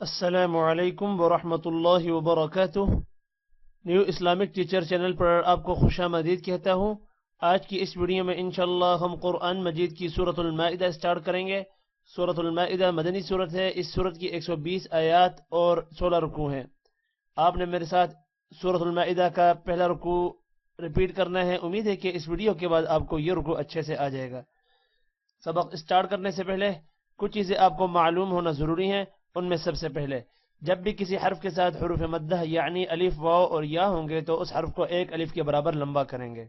अस्सलामु अलैकुम वरहमतुल्लाहि वबरकातुह। न्यू इस्लामिक टीचर चैनल पर आपको खुशामदीद कहता हूँ। आज की इस वीडियो में इंशाअल्लाह हम कुरान मजीद की सूरतुल माइदा स्टार्ट करेंगे। सूरतुल माइदा मदनी सूरत है। इस सूरत की 120 आयात और 16 रुकू हैं। आपने मेरे साथ सूरतुल माइदा का पहला रुकू रिपीट करना है। उम्मीद है कि इस वीडियो के बाद आपको ये रुकू अच्छे से आ जाएगा। सबक स्टार्ट करने से पहले कुछ चीज़ें आपको मालूम होना ज़रूरी है। उनमें सबसे पहले, जब भी किसी हर्फ के साथ हुरूफ मद्दा यानी अलिफ वाव और या होंगे तो उस हर्फ को एक अलिफ के बराबर लंबा करेंगे।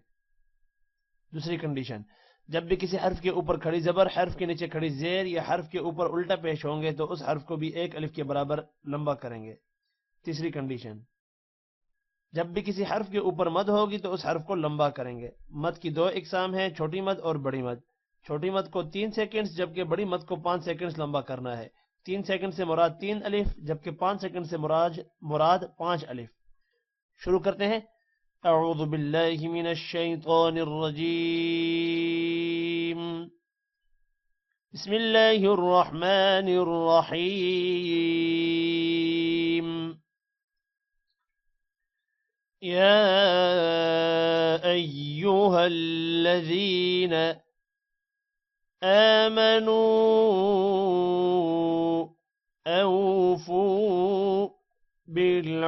दूसरी कंडीशन, जब भी किसी हर्फ के ऊपर खड़ी जबर, हर्फ के नीचे खड़ी जेर या हर्फ के ऊपर उल्टा पेश होंगे तो उस हर्फ को भी एक अलिफ के बराबर लंबा करेंगे। तीसरी कंडीशन, जब भी किसी हर्फ के ऊपर मद होगी तो उस हर्फ को लंबा करेंगे। मद की दो इकसाम है, छोटी मद और बड़ी मद। छोटी मद को 3 सेकंड्स जबकि बड़ी मद को 5 सेकंड्स लंबा करना है। 3 सेकंड से मुराद 3 अलिफ जबकि 5 सेकंड से मुराद 5 अलिफ। शुरू करते हैं। अऊज़ु बिल्लाहि मिनश शैतानिर रजीम। बिस्मिल्लाहिर रहमानिर रहीम। يا أيها الذين آمنوا أوفوا بالعقود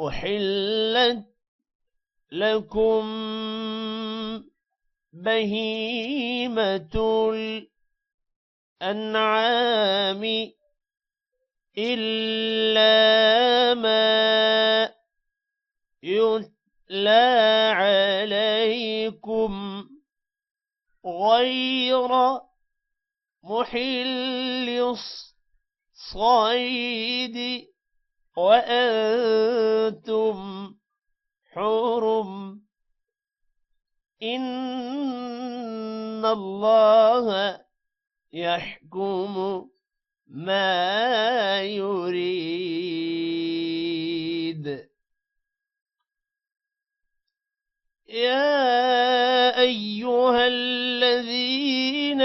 أحلت لكم بهيمة الأنعام إلا ما يتلى عليكم غير محل الصيد وأنتم حرم إن الله يحكم ما يريد. يا أيها الذين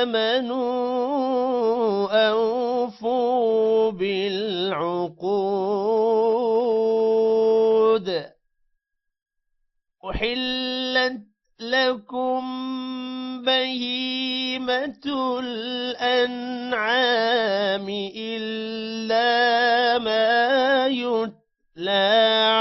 آمنوا أوفوا بالعقود أحلت لكم بهيمة الأنعام إلا ما يتلى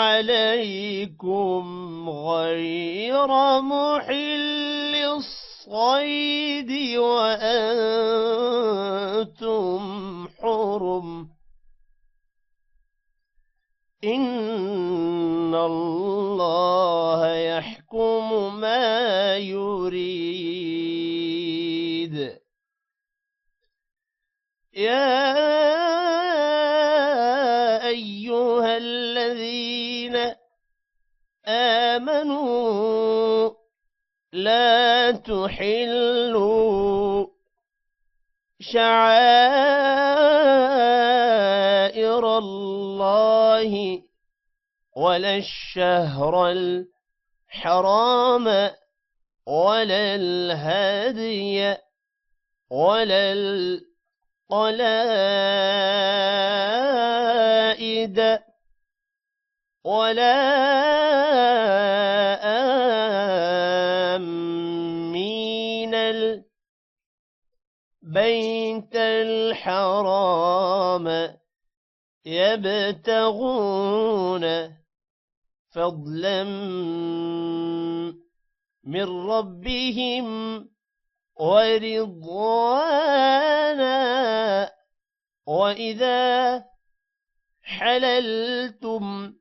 عليكم غير محل الصيد وأنتم حرم إن الله يحكم ما يريد. يا أيها الذين آمنوا لا تحلوا شعائر الله ولا الشهر الحرام ولا الهدي ولا القلائد ولا آمين البيت الحرام يبتغون فضلا من ربهم ورضوانا وإذا حللتم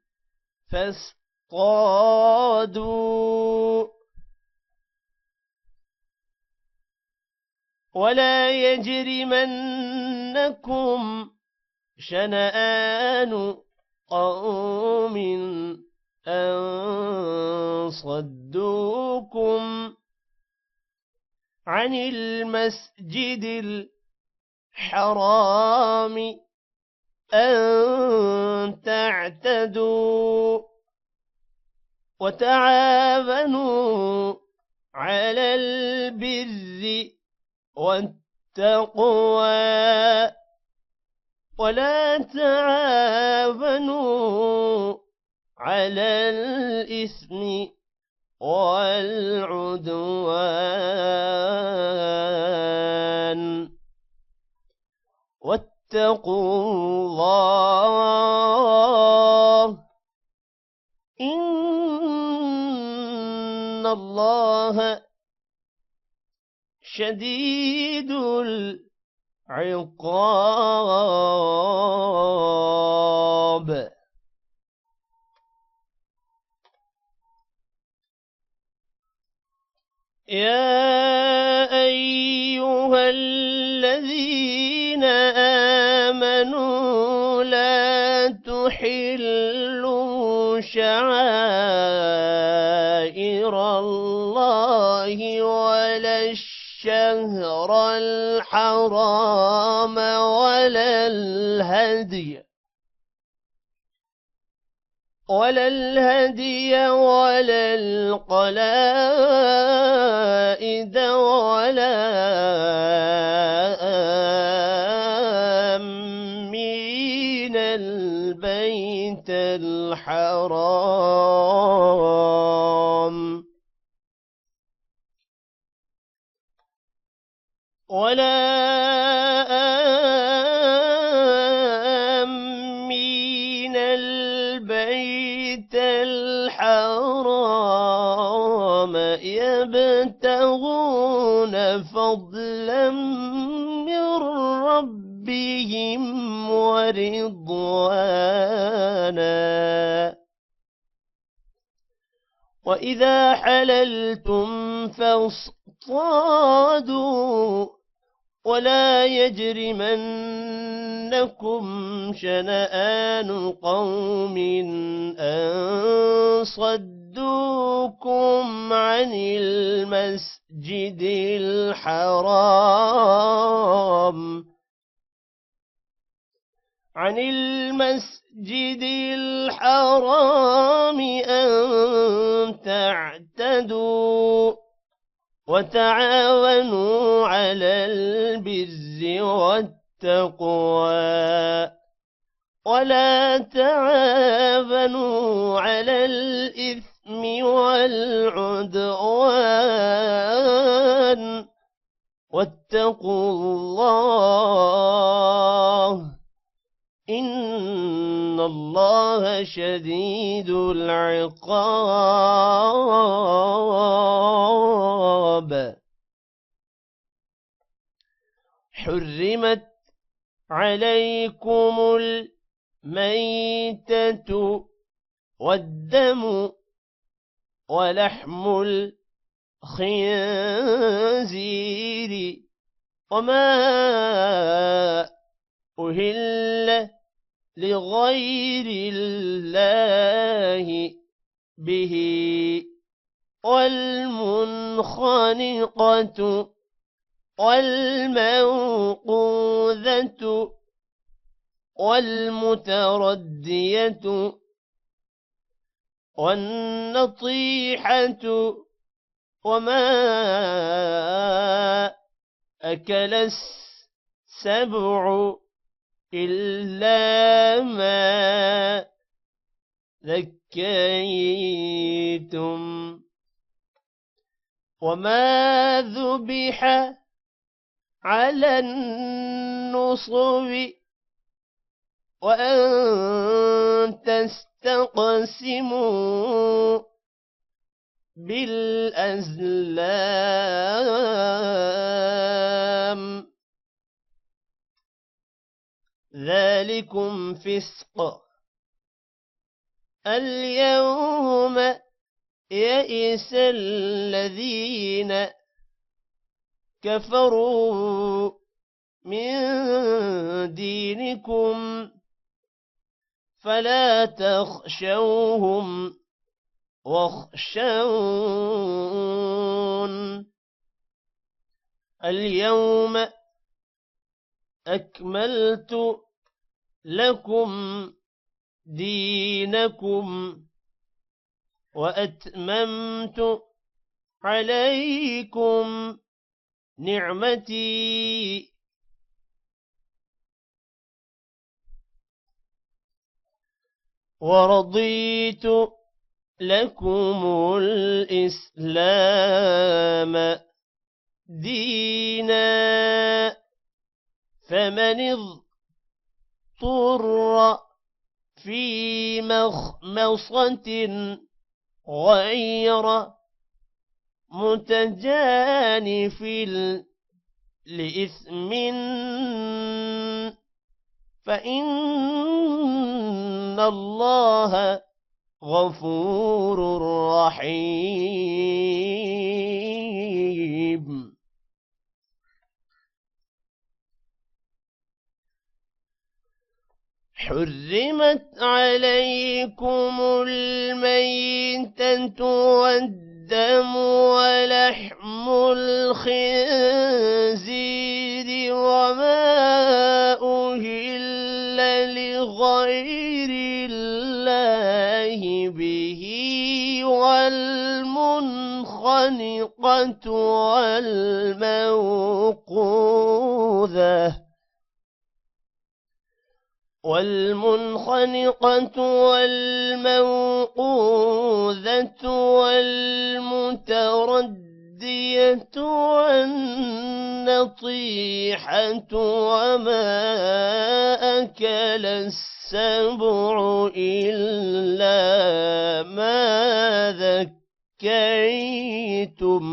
فاصطادوا ولا يجرمنكم شنآن قوم أن صدوكم عن المسجد الحرام أن تعتدوا وتعاونوا على البر والتقوى ولا تعاونوا على الإثم والعدوان واتقوا الله إن الله شديد العقاب. يا أيها الذين آمنوا لا تحلوا شعائر الله ولا الشهر الحرام ولا الهدي ولا القلائد ولا آمين البيت الحرام ولا آمين البيت الحرام يبتغون فضلا من ربهم ورضوانا وإذا حللتم فاصطادوا ولا يجرمنكم شنآن قوم أن صدوكم عن المسجد الحرام أن تعتدوا وتعاونوا على البر والتقوى ولا تعاونوا على الإثم والعدوان واتقوا الله إن الله شديد العقاب. حرمت عليكم الميتة والدم ولحم الخنزير وما أهل لغير الله به والمنخنقة والموقوذة والمتردية والنطيحة وما أكل السبع إلا ما ذكيتم وما ذبح على النصب وأن تستقسموا بالأزلام ذلكم فسق. اليوم يئس الذين كفروا من دينكم فلا تخشوهم واخشون. اليوم أكملت لكم دينكم وأتممت عليكم نعمتي ورضيت لكم الإسلام دينا فمن اضطر في مخمصة غير متجانف لإثم فإن الله غفور رحيم. حرمت عليكم الميتة والدم ولحم الخنزير وما أهل لغير الله به والمنخنقة والموقوذة والمتردية والنطيحة وما أكل السبع إلا ما ذكيتم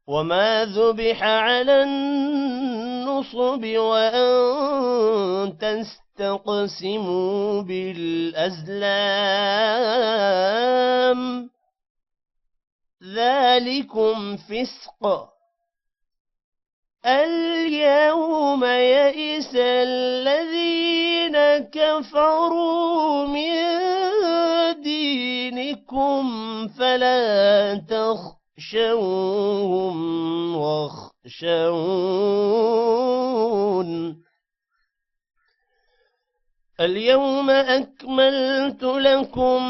وما ذبح على النصب وأن تستقسموا بالأزلام ذلكم فسق. اليوم يئس الذين كفروا من دينكم فلا تخشوهم واخشون. اليوم أكملت لكم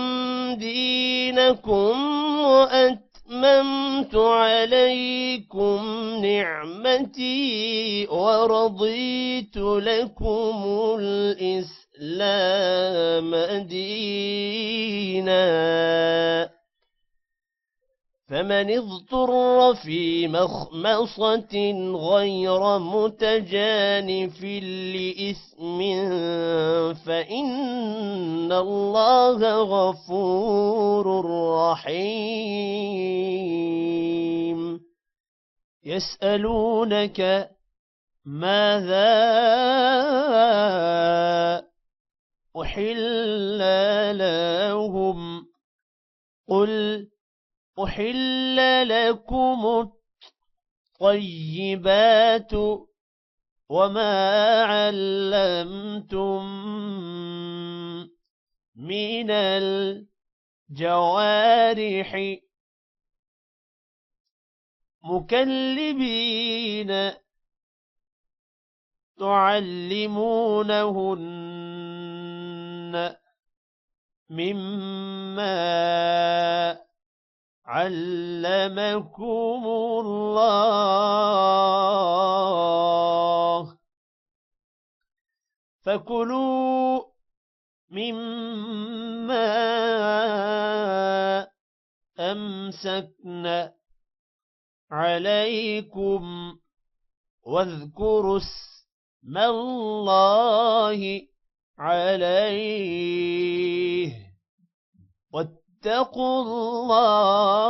دينكم وأتممت عليكم نعمتي ورضيت لكم الإسلام دينا فمن اضطر في مخمصة غير متجانف لإثم فإن الله غفور رحيم. يسألونك ماذا أحل لهم قل أحل لكم الطيبات وما علمتم من الجوارح مكلبين تعلمونهن مما علمكم الله فكلوا مما أمسكن عليكم واذكروا اسم الله عليه واتقوا الله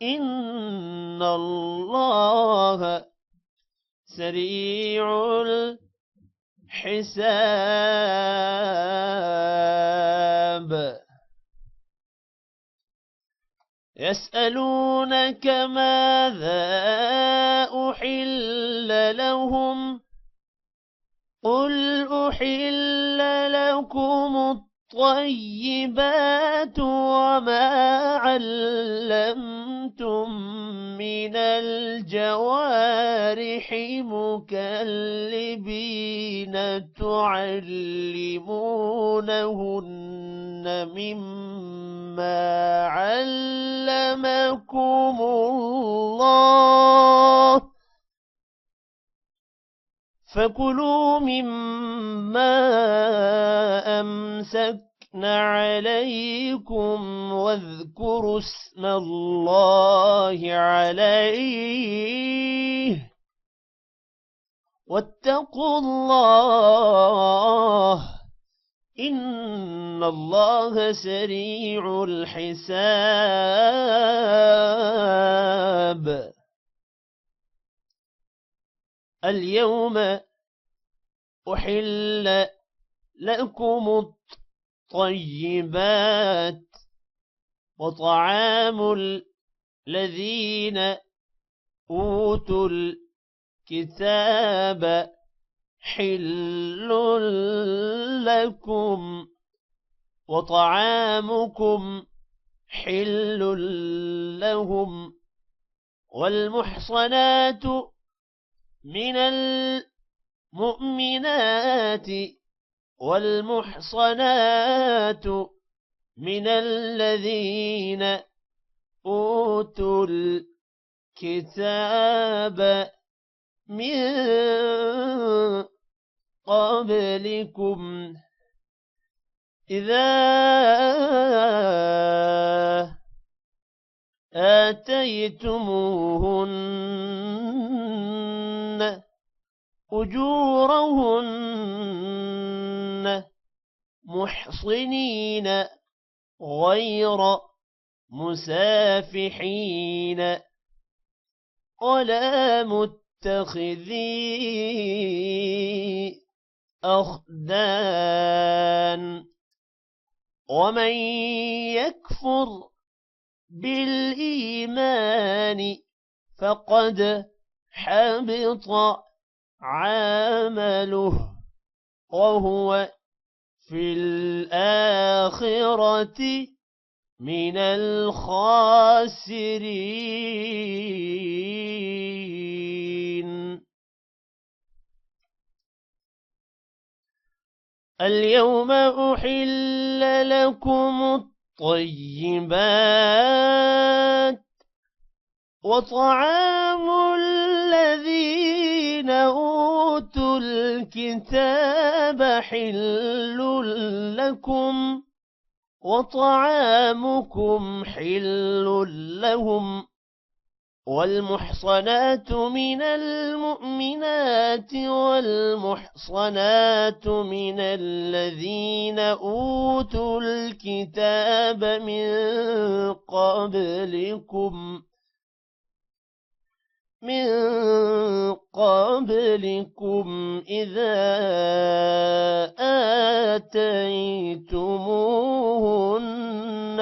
إن الله سريع الحساب. يسألونك ماذا أحل لهم قل أحل لكم الطيبات وما علمتم من الجوارح مكلبين تعلمونهن مما ما علمكم الله فكلوا مما أمسكنا عليكم واذكروا اسم الله عليه واتقوا الله إن الله سريع الحساب. اليوم أحل لكم الطيبات وطعام الذين أوتوا الكتاب حل لكم وطعامكم حل لهم والمحصنات من المؤمنات والمحصنات من الذين أوتوا الكتاب من قبلكم إذا آتيتموهن أجورهن محصنين غير مسافحين ولا متخذي أخدان ومن يكفر بالإيمان فقد حبط عمله وهو في الآخرة من الخاسرين. اليوم أحل لكم الطيبات وطعام الذين أوتوا الكتاب حل لكم وطعامكم حل لهم والمحصنات من المؤمنات والمحصنات من الذين أوتوا الكتاب من قبلكم إذا آتيتموهن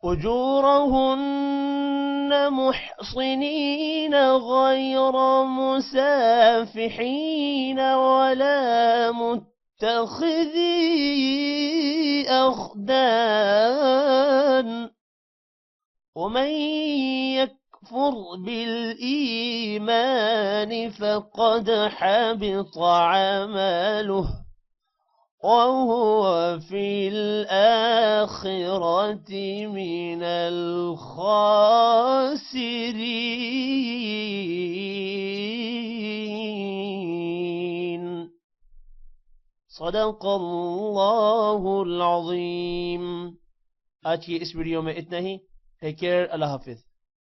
أجورهن محصنين غير مسافحين ولا متخذي أخدان ومن يكفر بالإيمان فقد حبط عمله وهو في الآخرة من الخاسرين. صدق الله العظيم. आज की इस वीडियो में इतना ही. Take care. अल्लाह हाफिज.